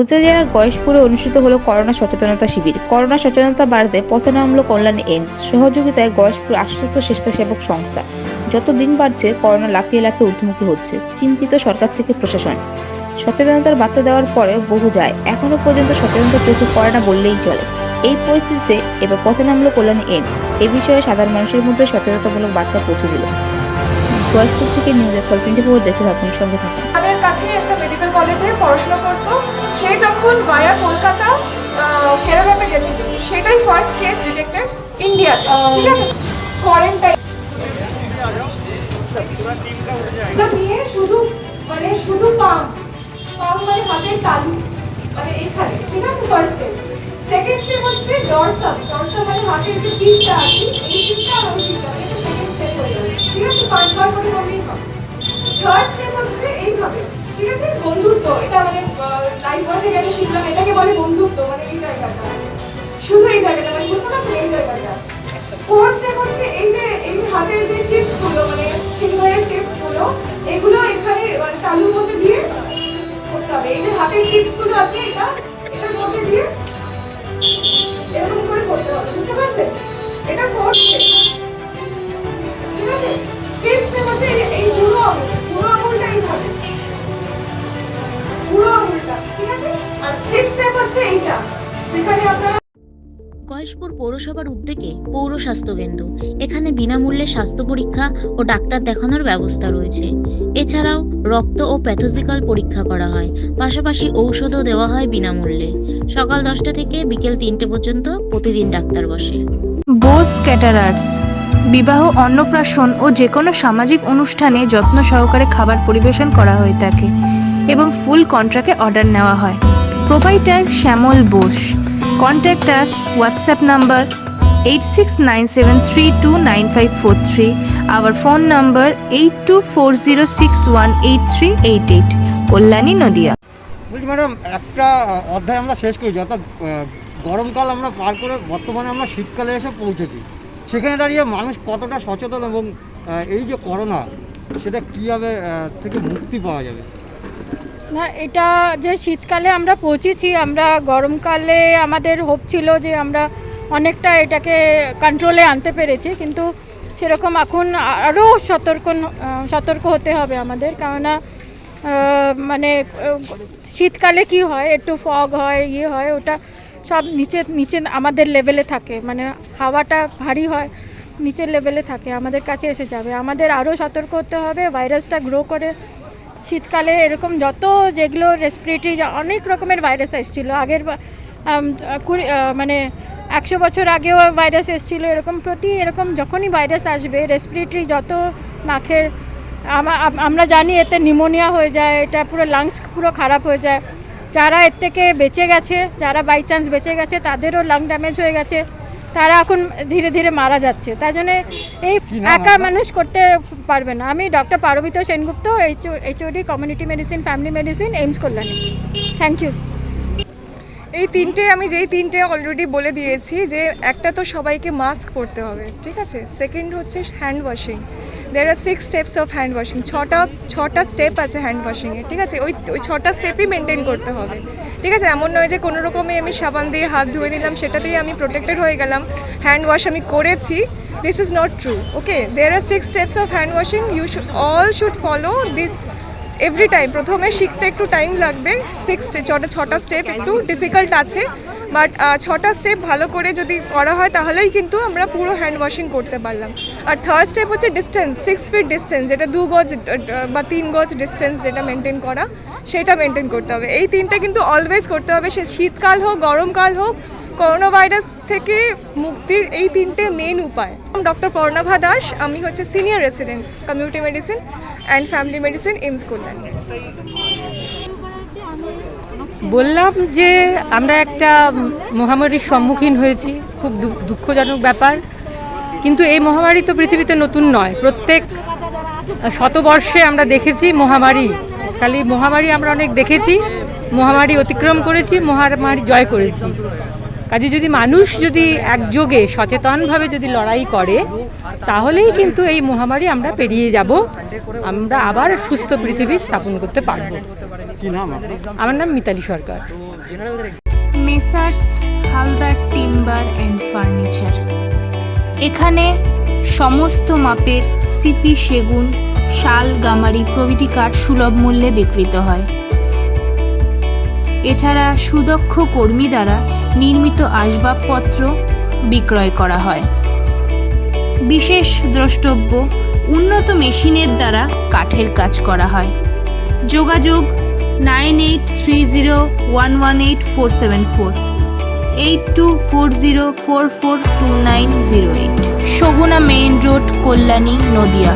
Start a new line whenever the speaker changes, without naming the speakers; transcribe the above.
ভূতনিয়া জেলার গয়েশপুরে অনুষ্ঠিত হলো করোনা সচেতনতা শিবির। করোনা সচেতনতা বাড়াতে পথে নামলো কল্যাণী এইমস সহযোগিতায় গয়েশপুর আশ্বস্ত স্বেচ্ছাসেবক সংস্থা। যত দিন বাড়ছে করোনা লাফিয়ে লাফিয়ে ঊর্ধ্বমুখী হচ্ছে, চিন্তিত সরকার থেকে প্রশাসন। সচেতনতার বার্তা দেওয়ার পরে বহু যায়, এখনো পর্যন্ত সচেতনতা চোখে পড়ে না বললেই চলে। এই পরিস্থিতিতে এবার পথে নামলো কল্যাণী এইমস। এ বিষয়ে সাধারণ মানুষের মধ্যে সচেতনতামূলক বার্তা পৌঁছে দিল। গয়েশপুর থেকে নিউজ ডেস্ক 24 দেখতে থাকুন, সঙ্গে থাকুন।
আমাদের কাছে একটা মেডিকেল কলেজে পড়াশোনা করতো। সে যখন ভায়া কলকাতা কেরালাতে গেছিল, সেটাই ফার্স্ট কেস ডিটেক্টেড ইন্ডিয়াতে। ঠিক আছে, কোয়ারেন্টাইন নিয়ে শুধু পাম মানে হাতের তালু, মানে এইখানে। ঠিক আছে, ফার্স্ট স্টেপ। সেকেন্ড স্টেপ হচ্ছে ডরসাম মানে হাতের যে টিপটা আছে, এই টিপটা আর ওই টিপটা, এটা সেকেন্ড স্টেপ হয়ে যাবে। ঠিক আছে, 5 বার করে করলেই হবে। থার্ড স্টেপ হচ্ছে এইভাবে। ঠিক আছে, বন্ধুত্ব, এটা মানে লাইফ বয় থেকে আমি শিখলাম, এটাকে বলে বন্ধুত্ব, মানে এই জায়গাটা, শুধু এই জায়গাটা, মানে বুঝতে পারছেন এই জায়গাটা। ফোর্থ স্টেপ হচ্ছে এই যে হাতের যে টিপস গুলো, মানে ফিঙ্গারের টিপস গুলো, এগুলো এখানে মানে তালুর মধ্যে দিয়ে করতে হবে। এই যে হাতের টিপস গুলো আছে, এটার মধ্যে দিয়ে এরকম করে করতে হবে, বুঝতে পারছেন? এটা ফোর্থ স্টেপ। ঠিক আছে, ফিফথ স্টেপ হচ্ছে এই বুড়ো আঙুলটা এইভাবে, বুড়ো আঙুলটা। ঠিক আছে, আর সিক্সথ স্টেপ হচ্ছে এইটা, যেখানে আপনারা
গয়েশপুর পৌরসভার উদ্যোগে পৌর স্বাস্থ্য কেন্দ্র। এখানে বিনামূল্যে স্বাস্থ্য পরীক্ষা ও ডাক্তার দেখানোর ব্যবস্থা রয়েছে। এছাড়াও রক্ত ও প্যাথোলজিক্যাল পরীক্ষা করা হয়, পাশাপাশি ঔষধও দেওয়া হয় বিনামূল্যে। সকাল 10টা থেকে বিকেল 3টে পর্যন্ত প্রতিদিন ডাক্তার বসে।
বোস ক্যাটারার্স বিবাহ, অন্নপ্রাশন ও যে কোনো সামাজিক অনুষ্ঠানে যত্ন সহকারে খাবার পরিবেশন করা হয়ে থাকে এবং ফুল কন্ট্রাক্টে অর্ডার নেওয়া হয়। Proprietor Shyamal Bose. Contact us, WhatsApp number 8697329543, our phone number 8240618388, Kalyani, Nadia.
বলছি ম্যাডাম, একটা অধ্যায় আমরা শেষ করেছি, অর্থাৎ গরমকাল আমরা পার করে বর্তমানে আমরা শীতকালে এসে পৌঁছেছি। সেখানে দাঁড়িয়ে মানুষ কতটা সচেতন এবং এই যে করোনা, সেটা কীভাবে থেকে মুক্তি পাওয়া যাবে?
না, এটা যে শীতকালে আমরা পৌঁছেছি, আমরা গরমকালে আমাদের হোপ ছিল যে আমরা অনেকটা এটাকে কন্ট্রোলে আনতে পেরেছি, কিন্তু সেরকম এখন আরও সতর্ক হতে হবে আমাদের। কেননা মানে শীতকালে কি হয়, একটু ফগ হয়, হয়, ওটা সব নিচে আমাদের লেভেলে থাকে, মানে হাওয়াটা ভারী হয়, নিচের লেভেলে থাকে, আমাদের কাছে এসে যাবে। আমাদের আরও সতর্ক হতে হবে। ভাইরাসটা গ্রো করে শীতকালে এরকম যেগুলো রেসপিরেটরি, অনেক রকমের ভাইরাস এসেছিলো আগের, মানে 100 বছর আগেও ভাইরাস এসেছিলো। এরকম যখনই ভাইরাস আসবে, রেসপিরেটরি যত নাকের, আমরা জানি এতে নিউমোনিয়া হয়ে যায়, এটা পুরো লাংস পুরো খারাপ হয়ে যায়। যারা এর থেকে বেঁচে গেছে, যারা বাই চান্স বেঁচে গেছে, তাদেরও লাং ড্যামেজ হয়ে গেছে, তারা এখন ধীরে ধীরে মারা যাচ্ছে। তাই জন্য এই একা মানুষ করতে পারবে না। আমি doctor Parbita Sengupta, HOD community medicine, family medicine, AIIMS Kalyani. Thank you.
এই তিনটে আমি অলরেডি বলে দিয়েছি যে একটা তো সবাইকে মাস্ক পরতে হবে। ঠিক আছে, সেকেন্ড হচ্ছে hand washing. There are 6 steps of hand washing. ছটা স্টেপ আছে হ্যান্ড ওয়াশিংয়ে। ঠিক আছে, ওই 6টা স্টেপই মেনটেন করতে হবে। ঠিক আছে, এমন নয় যে কোনো রকমে আমি সাবান দিয়ে হাত ধুয়ে দিলাম, সেটাতেই আমি প্রোটেক্টেড হয়ে গেলাম, হ্যান্ড ওয়াশ আমি করেছি। This is not true. Okay, there are 6 steps of hand washing. You all should follow this every time. প্রথমে শিখতে একটু টাইম লাগবে, 6টা স্টেপ একটু ডিফিকাল্ট আছে, বাট 6টা স্টেপ ভালো করে যদি করা হয় তাহলেই কিন্তু আমরা পুরো হ্যান্ড ওয়াশিং করতে পারলাম। আর থার্ড স্টেপ হচ্ছে ডিস্টেন্স, 6 ফিট ডিস্টেন্স, যেটা 2 গজ বা 3 গজ ডিস্টেন্স যেটা মেনটেন করা, সেটা মেনটেন করতে হবে। এই তিনটে কিন্তু অলওয়েজ করতে হবে, সে শীতকাল হোক গরমকাল হোক। করোনা ভাইরাস থেকে মুক্তির এই তিনটে মেন উপায়। ডক্টর পর্ণভা দাস, আমি হচ্ছে senior resident community medicine and family medicine, AIIMS Kalyani.
বললাম যে আমরা একটা মহামারীর সম্মুখীন হয়েছি, খুব দুঃখজনক ব্যাপার, কিন্তু এই মহামারী তো পৃথিবীতে নতুন নয়। প্রত্যেক শতবর্ষে আমরা দেখেছি মহামারী, খালি মহামারী আমরা অনেক দেখেছি, মহামারী অতিক্রম করেছি, মহামারী জয় করেছি। কাজে যদি মানুষ একযোগে সচেতনভাবে লড়াই করে, তাহলেই কিন্তু এই মহামারী আমরা পেরিয়ে যাব, আমরা আবার সুস্থ পৃথিবী স্থাপন করতে পারব।
কি নাম আপনার?
আমার নাম Mitali Sarkar.
Messrs Haldar timber and furniture. এখানে সমস্ত মাপের সিপি, সেগুন, শাল, গামারি প্রভৃতি কাঠ সুলভ মূল্যে বিক্রিত হয়। এছাড়া সুদক্ষ কর্মী দ্বারা নির্মিত আসবাবপত্র বিক্রয় করা হয়। বিশেষ দ্রষ্টব্য, উন্নত মেশিনের দ্বারা কাঠের কাজ করা হয়। যোগাযোগ 9830118474, 8240442908, সগুনা মেইন রোড, কল্যাণী, নদিয়া।